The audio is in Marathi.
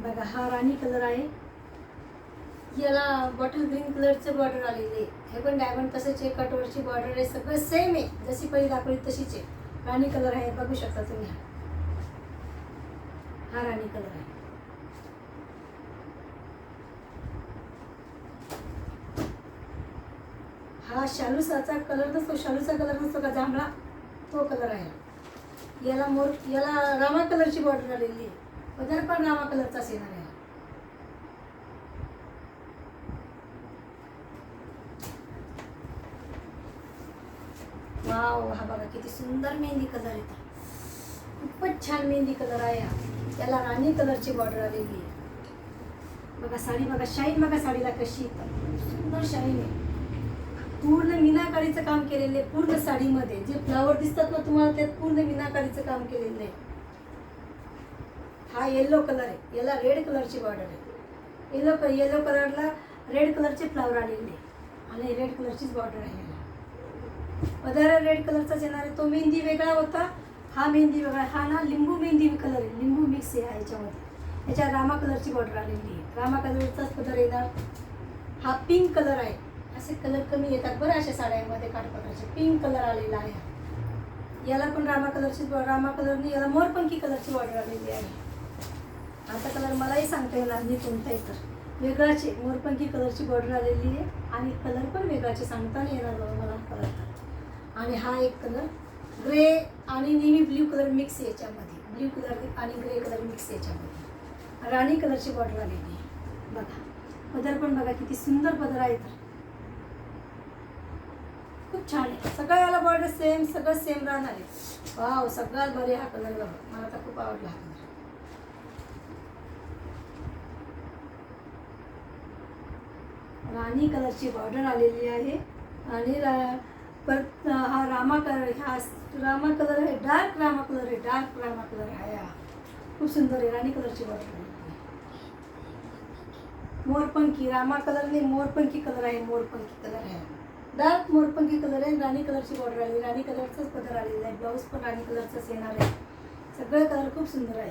बघा हा राणी कलर आहे. याला बॉटल ग्रीन कलरचं बॉर्डर आलेली आहे. हे पण डायमंड तसंच आहे, कटवरची बॉर्डर आहे, सगळं सेम आहे, जशी पहिली दाखवली तशीच आहे. राणी कलर आहे, बघू शकता तुम्ही. हा राणी कलर आहे. हा शालूसाचा कलर नसतो, शालूचा कलर नसतो का जांभळा, तो कलर आहे. याला रामा कलरची बॉर्डर आलेली आहे. पदर पण रामा कलरचाच येणार आहे. वाव, हा बघा किती सुंदर मेहंदी कलर येतो. खूपच छान मेहंदी कलर आहे हा. त्याला राणी कलरची बॉर्डर आलेली आहे. बघा साडी, बघा शाईन, बघा साडीला कशी सुंदर शाईन आहे. पूर्ण मीनाकारीचं काम केलेलं आहे पूर्ण साडीमध्ये. जे फ्लावर दिसतात ना तुम्हाला, त्यात पूर्ण मीनाकारीचं काम केलेलं आहे. हा येलो कलर आहे, याला रेड कलरची बॉर्डर आहे. येलो कलरला रेड कलरचे फ्लावर आलेले आणि रेड कलरचीच बॉर्डर आहे. पदर रेड कलरचाच येणार आहे. तो मेहंदी वेगळा होता, हा मेहंदी वेगळा. हा ना लिंबू मेहंदी कलर आहे, लिंबू मिक्स आहे याच्यामध्ये. याच्या रामा कलरची बॉर्डर आलेली आहे, रामा कलरचाच पदर येणार. हा पिंक कलर आहे. असे कलर कमी येतात बरं अशा साड्यांमध्ये, काठपदराचे. पिंक कलर आलेला आहे. याला पण रामा कलरची, रामा कलरने याला मोरपंखी कलरची बॉर्डर आलेली आहे. आता कलर मलाही सांगता येणार नाही कोणताही, तर वेगळाचे मोरपंखी कलरची बॉर्डर आलेली आहे आणि कलर पण वेगळाचे सांगता नाही येणार बाबा मला कलर. आणि हा एक कलर ग्रे आणि नेव्ही ब्ल्यू कलर मिक्स याच्यामध्ये, ब्ल्यू कलर आणि ग्रे कलर मिक्स याच्यामध्ये. राणी कलरची बॉर्डर आलेली आहे. बघा पदर पण बघा किती सुंदर पदर आहे, तर खूप छान आहे. सगळं याला बॉर्डर सेम, सगळं सेम राहणार आहे. वाव, सगळ्यात भारी हा कलर बघा, मला तर खूप आवडला हा कलर. राणी कलरची बॉर्डर आलेली आहे आणि परत हा रामा कलर, हा रामा कलर आहे, डार्क रामा कलर आहे, डार्क रामा कलर आहे. हा खूप सुंदर आहे. राणी कलरची बॉर्डर आहे. मोरपंखी, रामा कलर नाही, मोरपंखी कलर आहे, मोरपंखी कलर आहे. डार्क मोरपंखी कलर आहे. राणी कलरची बॉर्डर आली, राणी कलरचाच पदर आलेला आहे. ब्लाऊज पण राणी कलरचाच येणार आहे. सगळे कलर खूप सुंदर आहे.